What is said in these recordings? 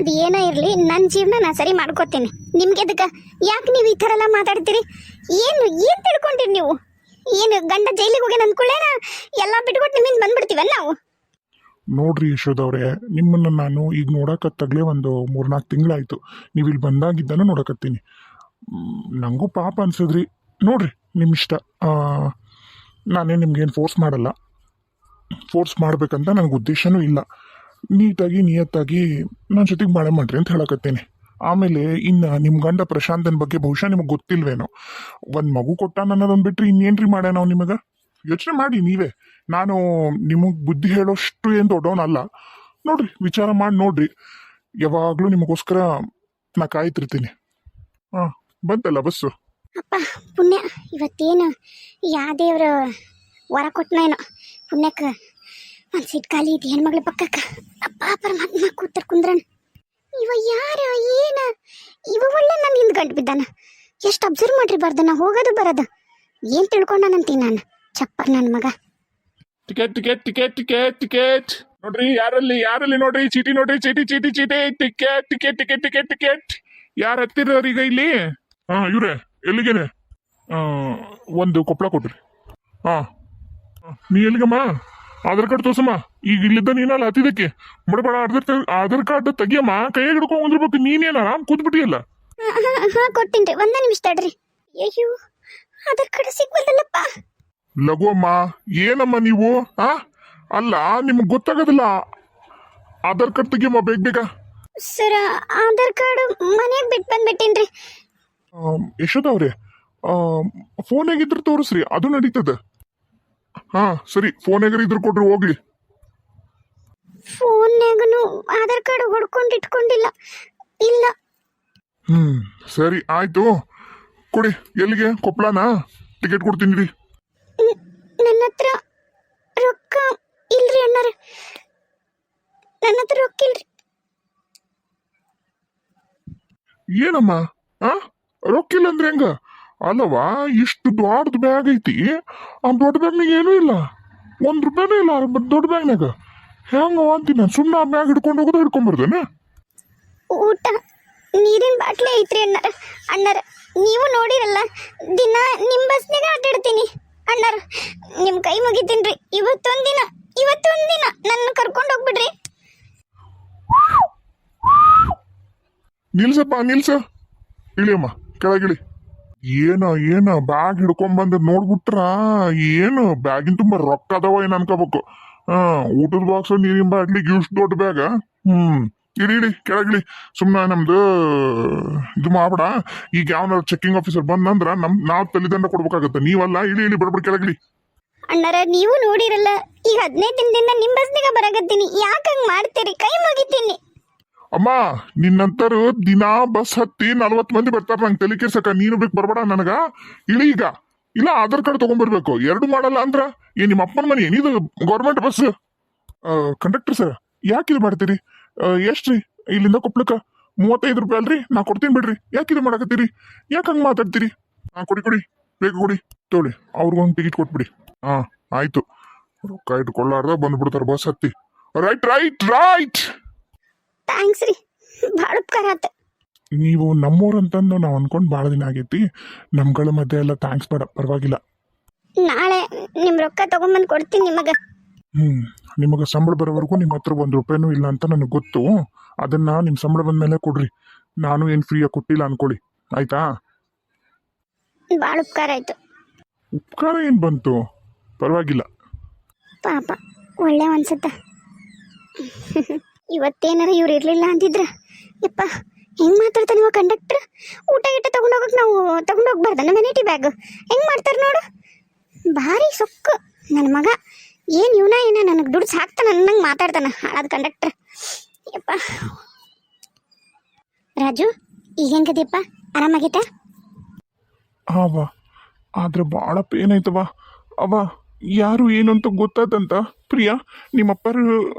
ಅದು ಏನೋ ಇರಲಿ, ನನ್ನ ಜೀವನ ನಾ ಸರಿ ಮಾಡ್ಕೋತೀನಿ. ನಿಮ್ಗೆ ಅದಕ್ಕೆ ಯಾಕೆ ನೀವು ಈ ಥರ ಎಲ್ಲ ಮಾತಾಡ್ತೀರಿ? ಏನು ತಿಳ್ಕೊಂಡಿರಿ ನೀವು? ಏನು ಗಂಡ ಜೈಲಿಗೆ ಹೋಗಿ ಅಂದ್ಕೊಳ್ಳೇನ ಎಲ್ಲ ಬಿಟ್ಕೊಟ್ಟು ನಿಮ್ಮಿಂದ ಬಂದ್ಬಿಡ್ತೀವಲ್ಲ ನಾವು? ನೋಡ್ರಿ ಯಶೋದವ್ರೆ, ನಿಮ್ಮನ್ನು ನಾನು ಈಗ ನೋಡಕತ್ತಾಗಲೇ ಒಂದು 3-4 ತಿಂಗಳಾಯಿತು. ನೀವು ಇಲ್ಲಿ ಬಂದಾಗಿದ್ದಾನು ನೋಡಕತ್ತೀನಿ. ನನಗೂ ಪಾಪ ಅನ್ಸದ್ರಿ. ನೋಡ್ರಿ ನಿಮ್ಮ ಇಷ್ಟ. ನಾನೇ ನಿಮ್ಗೇನು ಫೋರ್ಸ್ ಮಾಡಲ್ಲ. ಫೋರ್ಸ್ ಮಾಡ್ಬೇಕಂತ ನನಗೆ ಉದ್ದೇಶನೂ ಇಲ್ಲ. ನೀಟಾಗಿ ನಿಯತ್ತಾಗಿ ನನ್ನ ಜೊತೆಗೆ ಬಾಳೆ ಮಾಡ್ರಿ ಅಂತ ಹೇಳಕತ್ತೀನಿ. ಆಮೇಲೆ ಇನ್ನು ನಿಮ್ಮ ಗಂಡ ಪ್ರಶಾಂತನ ಬಗ್ಗೆ ಬಹುಶಃ ನಿಮಗೆ ಗೊತ್ತಿಲ್ವೇನೋ. ಒಂದು ಮಗು ಕೊಟ್ಟ ಅನ್ನೋದೊಂದು ಬಿಟ್ರೆ ಇನ್ನೇನ್ರಿ ಮಾಡ್ಯ ನಾವು ನಿಮಗೆ? ಯೋಚನೆ ಮಾಡಿ ನೀವೇ. ನಾನು ನಿಮಗೆ ಬುದ್ಧಿ ಹೇಳೋಷ್ಟು ಏನು ದೊಡ್ಡವನಲ್ಲ. ನೋಡ್ರಿ, ವಿಚಾರ ಮಾಡಿ ನೋಡ್ರಿ. ಯಾವಾಗಲೂ ನಿಮಗೋಸ್ಕರ ನಾ ಕಾಯ್ತಿರ್ತೀನಿ. ಹಾಂ, ಬಂತಲ್ಲ ಬಸ್ಸು. ಅಪ್ಪ ಪುಣ್ಯ, ಇವತ್ತೇನು ಯಾ ದೇವ್ರ ವರ ಕೊಟ್ಟನೇನೋ ಪುಣ್ಯಕ್ಕೆ ಒಂದು ಸೀಟ್ ಖಾಲಿ ಐತಿ ಹೆಣ್ಮಗಳ ಪಕ್ಕಕ್ಕೆ. ಅಪ್ಪ ಪರಮಾತ್ಮ ಕೂತರ್ ಕುಂದ್ರನ್. ಇವ ಯಾರ ಏನ ಇವ ಒಳ್ಳೆ ನಾನು ಹಿಂದ್ ಗಂಟು ಬಿದ್ದಾನ. ಎಷ್ಟು ಅಬ್ಸರ್ವ್ ಮಾಡ್ರಿ ಬಾರ್ದ ನಾ ಹೋಗೋದು ಬರೋದು. ಏನು ತಿಳ್ಕೊಂಡಾನಂತೀನಿ ನಾನು ಚಪ್ಪರ್ ನನ್ನ ಮಗ. Ticket ticket ticket ticket ticket ನೋಡ್ರಿ, ಯಾರಲ್ಲಿ ನೋಡ್ರಿ, ಚೀಟಿ ನೋಡ್ರಿ, ಚೀಟಿ ಚೀಟಿ ಚೀಟಿ ticket ticket ticket ticket ticket. ಯಾರು ಹತ್ತಿರೋರೀಗ ಇಲ್ಲಿ? ಹಾಂ, ಇವ್ರೆ ಎಲ್ಲಿಗೇನೆ? ಒಂದು ಕೊಪ್ಪಳ ಕೊಡ್ರಿ. ಹಾಂ, ನೀ ಎಲ್ಲಿಗಮ್ಮ? ಆಧಾರ್ ಕಾರ್ಡ್ ತೋರ್ಸಮ್ಮ. ಈಗ ಇಲ್ಲಿದ್ದ ನೀನಲ್ಲ ಹತ್ತಿದಕ್ಕೆ ಬಿಡಬೇಡ. ಆಧಾರ್ ಕಾರ್ಡ್ ತೆಗಿಯಮ್ಮ, ಕೈಯಾಗ ಹಿಡ್ಕೊಂಡು ಕುಂದಿರ್ಬೇಕು. ನೀನೇನ ಆರಾಮ್ ಕೂತ್ಬಿಟ್ಟಿಯಲ್ಲ. ಹಾಂ ಕೊಡ್ತೀನಿ, ಒಂದೇ ನಿಮಿಷ ತಡ್ರಿ. ಅಯ್ಯೋ ಅದರ ಕಡೆ ಸಿಗ್ಬಲ್ದಲ್ಲಪ್ಪ. ಲಘು ಅಮ್ಮ, ಏನಮ್ಮ ನೀವು? ಅಲ್ಲ, ನಿಮ್ಗೆ ಗೊತ್ತಾಗೋದಿಲ್ಲ. ಆಧಾರ್ ಕಾರ್ಡ್ ತೆಗಿಯಮ್ಮ ಬೇಗ. ಸರ ಆಧಾರ್ ಕಾರ್ಡ್ ಮನೆಯಾಗ ಬಿಟ್ಟು ಬಂದ್ಬಿಟ್ಟೇನ್ರಿ. ಯಶೋದವ್ರೆ, ಫೋನಾಗಿದ್ರೆ ತೋರಿಸ್ರಿ, ಅದು ನಡೀತದೆ. ಹಾ ಸರಿ, ಫೋನಾಗ್ರ ಇದ್ರ ಕೊಡ್ರಿ ಹೋಗ್ಲಿ. ಫೋನ್ಯಾಗನು ಆಧಾರ್ ಕಾರ್ಡ್ ಹೊಡ್ಕೊಂಡು ಇಟ್ಕೊಂಡಿಲ್ಲ. ಇಲ್ಲ. ಸರಿ ಆಯ್ತು, ಕೊಡಿ. ಎಲ್ಲಿಗೆ? ಕೊಪ್ಪಳನಾ? ಟಿಕೆಟ್ ಕೊಡ್ತೀನಿ ರೀ. ನನ್ನ ಹತ್ರ ರೊಕ್ಕ ಇಲ್ರಿ ಅಣ್ಣಾರ, ನನ್ನ ಹತ್ರ ರೊಕ್ಕ ಇಲ್ರಿ. ಏನಮ್ಮ ರೊಕ್ಕಿಲ್ಲ ಅಂದ್ರೆ ಹೆಂಗ? ಅಲ್ಲವಾ, ಇಷ್ಟು ದೊಡ್ಡ ಬ್ಯಾಗ್ ಐತಿ. ಆ ದೊಡ್ಡ ಬ್ಯಾಗ್ನಾಗ ಏನೂ ಇಲ್ಲ, ₹1 ಇಲ್ಲ ದೊಡ್ಡ ಬ್ಯಾಗ್ನಾಗ. ಹೆಂಗ ಅಂತೀನಿ ನಾನು. ಸುಮ್ಮನೆ ಆ ಬ್ಯಾಗ್ ಹಿಡ್ಕೊಂಡು ಹೋಗೋದು ಹಿಡ್ಕೊಂಬರ್ದೇನ? ಊಟ ನೀರಿನ ಬಾಟ್ಲಿ ಐತ್ರಿ ಅಣ್ಣಾರ. ನೀವು ನೋಡಿರಲ್ಲ, ದಿನ ನಿಮ್ಮ ಬಸ್ನಾಗ ಆಟಾಡ್ತೀನಿ ಅಣ್ಣಾರ. ನಿಮ್ಮ ಕೈ ಮುಗಿತೀನ್ರಿ. ಇವತ್ತೊಂದಿನ ನನ್ನ ಕರ್ಕೊಂಡು ಹೋಗ್ಬಿಡ್ರಿ. ನಿಲ್ಸಪ್ಪ, ನಿಲ್ಸ. ಇಳಿಯಮ್ಮ, ಕೆಳಗಿಳಿ. ಏನ ಬ್ಯಾಗ್ ಹಿಡ್ಕೊಂಬಂದ್ ನೋಡ್ಬಿಟ್ರ ಏನು ಬ್ಯಾಗಿನ ತುಂಬ ರೊಕ್ಕ ಅದಾವ ಏನ್ ಅನ್ಕೋಬೇಕು. ಊಟದ ಬಾಕ್ಸ್, ನೀರಿನ ಬಾಟ್ಲಿಗೆ ಇಷ್ಟು ದೊಡ್ಡ ಬ್ಯಾಗ. ಇಳಿ ಕೆಳಗಿಳಿ. ಸುಮ್ಮನೆ ನಮ್ದು ಇದು ಮಾಡ್ಬೇಡ. ಈಗ ಯಾವನಾರು ಚೆಕಿಂಗ್ ಆಫೀಸರ್ ಬಂದಂದ್ರ ನಾವ್ ತಲೆದಂಡ ಕೊಡ್ಬೇಕಾಗತ್ತ. ನೀವಲ್ಲ, ಇಳಿ ಬಡ್ಬಿಡ್ ಕೆಳಗಿಳಿ. ಅಣ್ಣಾರ ನೀವು ನೋಡಿರಲ್ಲ, ಈಗ 15 ದಿನದಿಂದ ನಿಮ್ಮ ಬಸ್ನಾಗ ಬರಾಕತ್ತೀನಿ. ಯಾಕಂಗ್ ಮಾಡ್ತೀರಿ? ಕೈ ಮುಗಿತೀನಿ. ಅಮ್ಮ, ನಿನ್ನಂತರು ದಿನಾ ಬಸ್ ಹತ್ತಿ 40 ಮಂದಿ ಬರ್ತಾರ ನಂಗೆ ತಲೆ ಕೆರ್ಸಕ. ನೀನು ಬೇಕು ಬರ್ಬೇಡ ನನಗ. ಇಳಿ ಈಗ. ಇಲ್ಲ ಆಧಾರ್ ಕಾರ್ಡ್ ತಗೊಂಡ್ಬರ್ಬೇಕು. ಎರಡು ಮಾಡಲ್ಲ ಅಂದ್ರ ಏನ್ ನಿಮ್ಮ ಅಪ್ಪನ ಮನೆ ಏನಿದು? Government bus. ಕಂಡಕ್ಟರ್ ಸರ್, ಯಾಕೆ ಇದು ಮಾಡ್ತೀರಿ? ಎಷ್ಟ್ರಿ ಇಲ್ಲಿಂದ ಕೊಪ್ಳಕ್ಕ? ₹35 ಅಲ್ರಿ. ನಾ ಕೊಡ್ತೀನಿ ಬಿಡ್ರಿ. ಯಾಕೆ ಇದು ಮಾಡಕತ್ತೀರಿ? ಯಾಕೆ ಹಂಗೆ ಮಾತಾಡ್ತೀರಿ? ಕೊಡಿ ಬೇಗ ಕೊಡಿ. ತೋಳಿ, ಅವ್ರಿಗೊಂದು ಟಿಕೆಟ್ ಕೊಟ್ಬಿಡಿ. ಆಯ್ತು. ರೊಕ್ಕ ಇಟ್ಕೊಳ್ಳಾರ್ದ ಬಂದ್ಬಿಡ್ತಾರ ಬಸ್ ಹತ್ತಿ. ರೈಟ್. ಥ್ಯಾಂಕ್ಸ್ ರೀ, ಭಾಳ ಉಪಕಾರ ಆತ. ನೀವು ನಮ್ಮೂರಂತಂದು ನಾವು ಅನ್ಕೊಂಡು ಭಾಳ ದಿನ ಆಗೈತಿ. ನಮ್ಗಳ ಮಧ್ಯೆ ಎಲ್ಲ ಥ್ಯಾಂಕ್ಸ್ ಬೇಡ, ಪರವಾಗಿಲ್ಲ. ನಾಳೆ ನಿಮ್ಮ ರೊಕ್ಕ ತಗೊಂಬಂದು ಕೊಡ್ತೀನಿ ನಿಮಗೆ. ನಿಮಗೆ ಸಂಬಳ ಬರೋವರೆಗೂ ನಿಮ್ಮ ಹತ್ರ ₹1 ಇಲ್ಲ ಅಂತ ನನಗೆ ಗೊತ್ತು. ಅದನ್ನ ನಿಮ್ಮ ಸಂಬಳ ಬಂದ್ಮೇಲೆ ಕೊಡ್ರಿ. ನಾನು ಏನು ಫ್ರೀಯಾಗಿ ಕೊಟ್ಟಿಲ್ಲ ಅನ್ಕೊಳ್ಳಿ, ಆಯ್ತಾ? ಭಾಳ ಉಪಕಾರ ಆಯ್ತು. ಉಪಕಾರ ಏನು ಬಂತು? ಪರವಾಗಿಲ್ಲ. ಪಾಪ ಒಳ್ಳೆ ಅನ್ಸುತ್ತ. ಇವತ್ತೇನಾರ ಇವ್ರು ಇರ್ಲಿಲ್ಲ ಅಂತಿದ್ರ ಯಪ್ಪ ಹೆಂಗ್ ಮಾತಾಡ್ತಾನೆ ಇವ ಕಂಡಕ್ಟರ್. ಊಟ ತಗೊಂಡೋಗಕ್ ನಾವು ತಗೊಂಡೋಗ್ಬಾರ್ದ ನಮ್ಮ ವೆನೈಟಿ ಬ್ಯಾಗ್? ಹೆಂಗ್ ಮಾಡ್ತಾರ ನೋಡು. ಭಾರಿ ಸೊಕ್ಕು ನನ್ನ ಮಗ. ಏನ್ ಇವನ ನನಗೆ ದುಡ್ಡು ಸಾಕ್ತಾನ ಅನ್ನಂಗೆ ಮಾತಾಡ್ತಾನ ಹಾಳಾದ ಕಂಡಕ್ಟರ್. ಯಪ್ಪ ರಾಜು, ಈಗ ಹೆಂಗದೀಪ? ಆರಾಮಾಗೈತ? ಹಾವ, ಆದ್ರೆ ಭಾಳ ಪೇನ್ ಆಯ್ತವ. ಅವ ಯಾರು ಏನು ಅಂತ ಗೊತ್ತಾತಂತ ಪ್ರಿಯಾ ನಿಮ್ಮಪ್ಪರು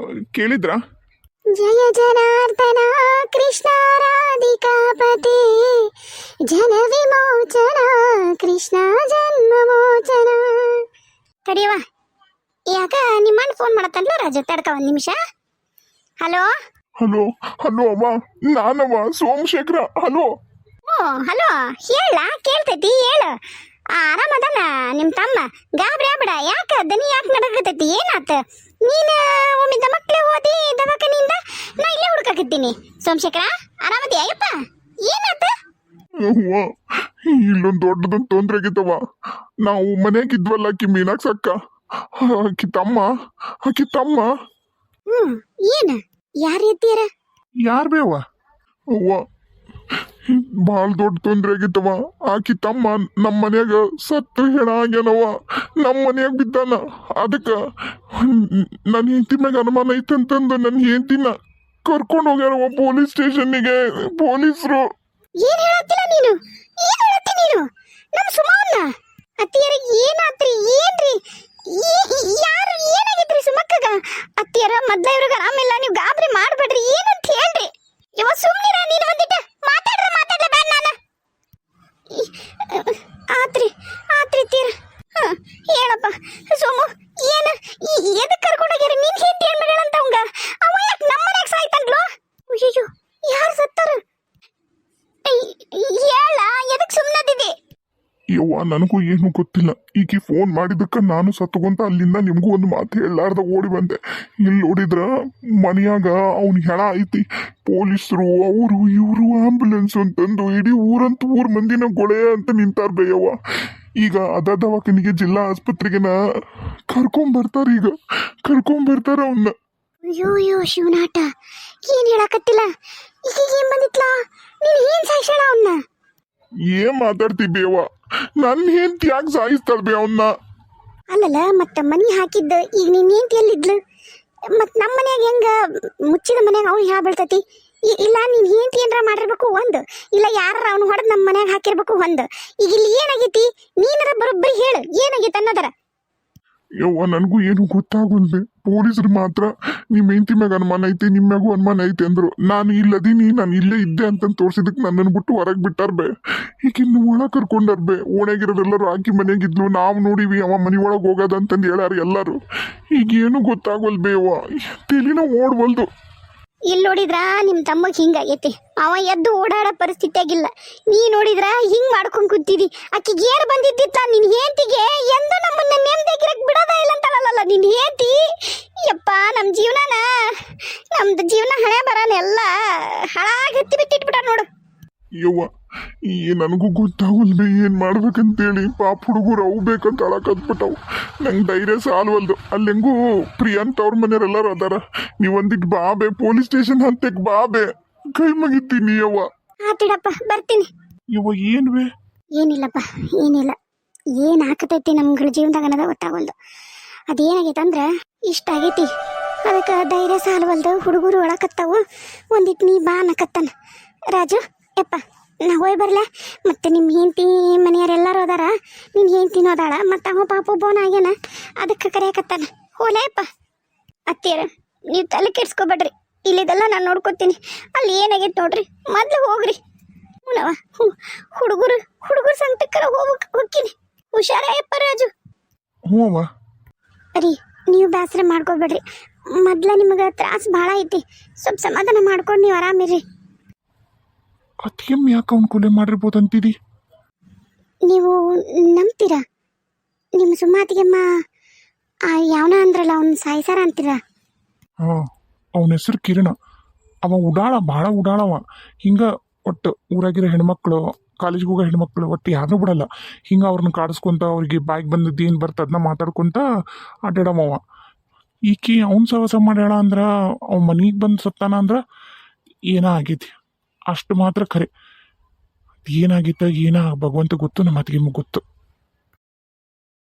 ಕೇಳಿದ್ರ? ಜಯ ಜನಾರ್ದನ ಕೃಷ್ಣ ರಾಧಿಕಾಪತಿ, ಜನ ವಿಮೋಚನ ಕೃಷ್ಣ ಜನ್ಮಮೋಚನ. ತಡಿಯವ, ಯಾಕ ನಿಮ್ಮಣ್ಣ ಫೋನ್ ಮಾಡತ್ತಲ್ಲ ರಾಜು, ತಡ್ಕ 1 ನಿಮಿಷ. ಹಲೋ ಹಲೋ ಹಲೋ ಅವ್ವ, ನಾನವ್ವ ಸೋಮಶೇಖರ. ಹಲೋ. ಓ ಹಲೋ, ಹೇಳ ಕೇಳ್ತೈತಿ, ಹೇಳು. ಆರಾಮದಾನ ನಿಮ್ಮ ತಮ್ಮ? ಗಾಬರಿ ಆಗ್ಬೇಡ. ಯಾಕ ದನಿ ಯಾಕೆ ನಡಕತೈತಿ? ಏನಾತ? ನೀನು ಒಮ್ಮೆ ದಮಕ್ಲೆ ಹೋದಿ ದವಾಖಾನಿಯಿಂದ, ನಾ ಇಲ್ಲೇ ಹುಡುಕಾಕತ್ತೀನಿ. ಸೋಮಶೇಖರ ಆರಾಮದಿ? ಅಯ್ಯಪ್ಪ ಏನಾತ? ಅವ್ವ, ಇಲ್ಲೊಂದು ದೊಡ್ಡದೊಂದು ತೊಂದ್ರೆ ಆಗಿತ್ತವ. ನಾವು ಮನೆಯಾಗಿದ್ವಲ್ಲ, ಆಕಿ ಮೀನಾಕ್ಸಕ್ಕ, ಆಕಿ ತಮ್ಮ ಏನು? ಯಾರು ಎತ್ತೀರ? ಯಾರ್ ಬೇವ? ಅವ್ವ, ಭಾಳ ದೊಡ್ಡ ತೊಂದ್ರೆ ಆಗಿತ್ತವ. ಆಕಿ ತಮ್ಮ ನಮ್ಮ ಮನ್ಯಾಗ ಸತ್ತು ಹೆಣ ಆಗ್ಯಾನವ. ನಮ್ಮ ಮನ್ಯಾಗ ಬಿದ್ದಾನ. ಅದಕ್ಕೆ ನನ್ನ ಹೆಂಡತಿ ಮ್ಯಾಗ ಅನುಮಾನ ಐತಂತಂದು ನನ್ನ ಹೆಂಡತಿನ ಕರ್ಕೊಂಡು ಹೋಗ್ಯಾರವ ಪೊಲೀಸ್ ಸ್ಟೇಷನ್ನಿಗೆ ಪೊಲೀಸರು. ಏನ್ ಹೇಳತ್ತಿಲ್ಲ ನೀನು? ಏನ್ ಹೇಳತ್ತಿ ನೀನು? ನಮ್ಮ ಸುಮವನ್ನ ಅತ್ತಿಯರ ಏನಾತ್ರಿ? ಏನ್ರಿ? ಯಾರು ಏನಾಗಿದ್ರಿ ಸುಮಕ್ಕಗ? ಅತ್ತಿಯರ ಮೊದ್ಲ ಇವ್ರಿಗೆ ಆರಾಮಿಲ್ಲ, ನೀವು ಗಾಬರಿ ಮಾಡ್ಬೇಡ್ರಿ. ಏನಂತ ಹೇಳ್ರಿ? ಇವ ಸುಮ್ನಿರ, ನೀನು ಒಂದಿಟ್ಟ ಮಾತಾಡ್ಲ ಬೇಡ. ನಾನು ಆತ್ರಿ ತೀರ. ಹೇಳಪ್ಪ ಸೋಮು, ಏನ ಎದಕ್ಕೆ ಕರ್ಕೊಂಡೋಗ್ಯಾರ? ನೀನ್ ಹೆಂಡತಿ ಏನ್ ಮಾಡ್ಯಾಳಂತ ಅವಂಗ? ಅವ ಯಾಕೆ ನಮ್ಮ ಮನ್ಯಾಗ ಸಾಯ್ತಾನ್ಲೋ? ಅಯ್ಯೋ, ಯಾರು ಸತ್ತಾರ? ಹೇಳ, ಎದಕ್ಕೆ ಸುಮ್ಮನದಿದೆ? ಯವ್ವ, ನನಗೂ ಏನು ಗೊತ್ತಿಲ್ಲ. ಈಕಿ ಫೋನ್ ಮಾಡಿದ್ದಕ್ಕೆ ನಾನು ಸತ್ತುಕೊಂತ ಅಲ್ಲಿಂದ ನಿಮಗೂ ಒಂದು ಮಾತು ಹೇಳಾರ್ದ ಓಡಿ ಬಂದೆ. ಇಲ್ಲಿ ನೋಡಿದ್ರ ಮನೆಯಾಗ ಅವ್ನ ಹೆಣ ಐತಿ. ಪೊಲೀಸರು ಅವರು ಇವರು ಆಂಬುಲೆನ್ಸ್ ಅಂತಂದು ಇಡೀ ಊರ್ ಮಂದಿನ ಗೊಳೆ ಅಂತ ನಿಂತಾರ ಬೇಯವ್ವ. ಈಗ ಅದ ದವಾಖಾನಿಗೆ ಜಿಲ್ಲಾ ಆಸ್ಪತ್ರೆಗೆನ ಕರ್ಕೊಂಬರ್ತಾರ ಅವನ್ನ. ಅಯ್ಯೋ ಶಿವನಾಟ, ಏನ್ ಹೇಳಕತ್ತಿಲ್ಲ? ಈಗ ಏನ್ ಬಂದಿತ್ಲಾ? ನೀನ್ ಏನ್ ಸಾಯಿಸೋಣ ಅವನ್ನ? ಏನ್ ಮಾತಾಡ್ತಿ ಬೇವ? ನನ್ನ ಹೆಂಡತಿ ಯಾಕೆ ಸಾಯಿಸ್ತಾಳ ಬೇ ಅವನ್ನ? ಅಲ್ಲಲ್ಲ, ಮತ್ತ ಮನಿ ಹಾಕಿದ್ದ ಈಗ ನೀನ್ ಹೆಂಡತಿ ಎಲ್ಲಿದ್ಲು? ಮತ್ ನಮ್ಮ ಮನ್ಯಾಗ ಹೆಂಗ ಮುಚ್ಚಿದ ಮನ್ಯಾಗ ಅವ್ನು ಹೇಳ ಬೀಳ್ತೈತಿ? ಇಲ್ಲ ನೀನ್ ಹೆಂಡತಿ ಏನಾರ ಮಾಡಿರ್ಬೇಕು ಒಂದು, ಇಲ್ಲ ಯಾರ ಅವ್ನು ಹೊಡೆದ್ ನಮ್ಮ ಮನ್ಯಾಗ ಹಾಕಿರ್ಬೇಕು ಒಂದು. ಈಗ ಇಲ್ಲಿ ಏನಾಗೈತಿ? ನೀನರ ಬರೋಬ್ಬರಿ ಹೇಳು, ಏನಾಗೈತಿ ಅನ್ನೋದರ. ಯವ್ವ, ನನಗೂ ಏನು ಗೊತ್ತಾಗಲ್ದೆ. ಪೊಲೀಸರು ಮಾತ್ರ ನಿಮ್ಮ ಹೆಂಡತಿ ಮ್ಯಾಗ ಅನುಮಾನ ಐತಿ, ನಿಮ್ಮ ಮ್ಯಾಗೂ ಅನುಮಾನ ಐತಿ ಅಂದ್ರು. ನಾನು ಇಲ್ಲದೀನಿ, ನಾನು ಇಲ್ಲೇ ಇದ್ದೆ ಅಂತ ತೋರ್ಸಿದಕ್ಕೆ ನನ್ನನ್ನು ಬಿಟ್ಟು ಹೊರಗೆ ಬಿಟ್ಟಾರ ಬೇ. ಈಗ ಇನ್ನು ಒಳಗೆ ಕರ್ಕೊಂಡಾರ ಬೇ. ಓಣ್ಯಾಗಿರೋರೆಲ್ಲರೂ ಆಕಿ ಮನೆಯಾಗಿದ್ಲು, ನಾವು ನೋಡಿವಿ ಅವ ಮನೆ ಒಳಗೆ ಹೋಗೋದಂತಂದು ಹೇಳ್ಯಾರ ಎಲ್ಲರೂ. ಈಗ ಏನು ಗೊತ್ತಾಗವಲ್ ಬೇವ, ತಲೆನ ಓಡ್ವಲ್ದು. ಇಲ್ಲಿ ನೋಡಿದ್ರ ನಿಮ್ ತಮ್ಮಗ್ ಹಿಂಗಾಗೈತಿ. ಅವ ಎದ್ದು ಓಡಾಡೋ ಪರಿಸ್ಥಿತಿ ಆಗಿಲ್ಲ. ನೀ ನೋಡಿದ್ರ ಹಿಂಗ್ ಮಾಡ್ಕೊಂಡ್ ಕೂತಿದಿ. ಆಕಿಗೆ ಏರ್ ಬಂದಿದ್ದಿತ್ತ ನಿನ್ ಹೆಂಡತಿಗೆ ಎಂದು ನಮ್ಮನ್ನ ನೆಮ್ಮದಿಯಾಗಿರಕ್ ಬಿಡೋದ ಇಲ್ಲ ಅಂತಲ್ಲ ನಿನ್ ಹೆಂಡತಿ. ಯಪ್ಪ, ನಮ್ದು ಜೀವನ ಹಣೆ ಬರಲ್ಲ ಎಲ್ಲ ಹಾಳಾಗಿ ಹತ್ತಿ ಬಿಟ್ಟಿಟ್ಬಿಟ್ಟ ನೋಡು. ಯವ್ವ, ನನಗೂ ಗೊತ್ತಾಗಲ್ದೆ ಏನ್ ಮಾಡ್ಬೇಕಂತೇಳಿ. ಪಾಪ ಹುಡುಗರು ಅವು ಬೇಕಂತ ಅಳಕತ್ಬಿಟ್ಟವು. ನಂಗೆ ಧೈರ್ಯ ಸಾಲ್ವಲ್ದು. ಅಲ್ಲಿ ಹೆಂಗೂ ಪ್ರಿಯಾಂತ್ ಅವ್ರ ಮನೆಯವರೆಲ್ಲರೂ ಅದಾರ. ನೀವೊಂದಿಟ್ಟು ಬಾಬೆ, ಪೊಲೀಸ್ ಸ್ಟೇಷನ್ ಹಂತಕ್ಕೆ ಬಾಬೆ, ಕೈ ಮುಗಿತೀನಿ ಯವ್ವ. ಆತಿಡಪ್ಪ, ಬರ್ತೀನಿ. ಯವ್ವ, ಏನ್ವೇ? ಏನಿಲ್ಲಪ್ಪ, ಏನಿಲ್ಲ. ಏನ್ ಹಾಕತೈತಿ ನಮ್ಗಳ ಜೀವನದಾಗ ಅನ್ನೋದ ಗೊತ್ತಾಗಲ್ದು. ಅದೇನಾಗೈತಂದ್ರ ಇಷ್ಟ ಆಗೈತಿ, ಅದಕ್ಕೆ ಧೈರ್ಯ ಸಾಲ್ವಲ್ದು. ಹುಡುಗರು ಒಳಕತ್ತಾವು, ಒಂದಿಟ್ಟು ನೀ ಬಾ ಅನ್ನಕತ್ತಾನ. ರಾಜು ಯಪ್ಪ, ನಾ ಹೋಯ್ ಬರ್ಲ. ಮತ್ತೆ ನಿಮ್ಮ ಹೆಂಡತಿ ಮನೆಯವರೆಲ್ಲರೂ ಅದಾರ, ನಿನ್ನ ಹೆಂಡತಿನೂ ಅದಾಳ, ಮತ್ತು ಅವ ಪಾಪ ಬೋನ್ ಆಗ್ಯಾನ, ಅದಕ್ಕೆ ಕರೆಯಕತ್ತಾನ. ಹೋಲಯಪ್ಪ. ಅತ್ತಿಯರ, ನೀವು ತಲೆ ಕೆಡ್ಸ್ಕೊಬೇಡ್ರಿ, ಇಲ್ಲಿದೆಲ್ಲ ನಾನು ನೋಡ್ಕೊತೀನಿ. ಅಲ್ಲಿ ಏನಾಗೈತೆ ನೋಡ್ರಿ, ಮೊದ್ಲು ಹೋಗ್ರಿ. ಹೂನವ, ಹುಡುಗರು ಸಂಕಟಕ್ಕರ ಹೋಗ್ತೀನಿ. ಹುಷಾರಯ್ಯಪ್ಪ ರಾಜು. ಹ್ಞೂ ಅವ್ವ. ರೀ, ನೀವು ಬೇಸರ ಮಾಡ್ಕೊಬೇಡ್ರಿ. ಮೊದ್ಲ ನಿಮಗೆ ತ್ರಾಸ ಭಾಳ ಐತಿ. ಸ್ವಲ್ಪ ಸಮಾಧಾನ ಮಾಡ್ಕೊಂಡು ನೀವು ಆರಾಮಿರ್ರಿ. ಅತ್ತಿಗೆಮ್ಮ ಯಾಕೆ ಅವ್ನು ಕೊಲೆ ಮಾಡಿರ್ಬೋದಂತೀರಿ? ನೀವು ನಂಬ್ತೀರಾ? ನಿಮ್ಮ ಸುಮಾತಿಗೆಮ್ಮ ಯಾವನ ಅಂದ್ರಲ್ಲ, ಅವ್ನು ಸಾಯಿಸಾರ ಅಂತೀರಾ? ಹಾಂ, ಅವನ ಹೆಸರು ಕಿರಣ. ಅವ ಭಾಳ ಉಡಾಳವ. ಹಿಂಗೆ ಒಟ್ಟು ಊರಾಗಿರೋ ಹೆಣ್ಮಕ್ಳು, ಕಾಲೇಜ್ಗೆ ಹೋಗೋ ಹೆಣ್ಮಕ್ಳು ಒಟ್ಟು ಯಾರನ್ನೂ ಬಿಡಲ್ಲ. ಹಿಂಗೆ ಅವ್ರನ್ನ ಕಾಡಿಸ್ಕೊಂತ, ಅವ್ರಿಗೆ ಬಾಯಿಗೆ ಬಂದಿದ್ದು ಏನು ಬರ್ತದೆ ಅದನ್ನ ಮಾತಾಡ್ಕೊತ ಅಡ್ಡಾಡಮವ. ಈಕಿ ಅವ್ನು ಸಹವಾಸ ಮಾಡ್ಯಾಳ ಅಂದ್ರೆ, ಅವ್ನ ಮನೆಗೆ ಬಂದು ಸತ್ತಾನ ಅಂದ್ರೆ ಏನೋ ಆಗೈತಿ. ಅಷ್ಟು ಮಾತ್ರ ಖರೆ. ಏನಾಗಿತ್ತ ಭಗವಂತ ಗೊತ್ತು, ನಮ್ಮ ಅತ್ತಿಗೆ ಗೊತ್ತು.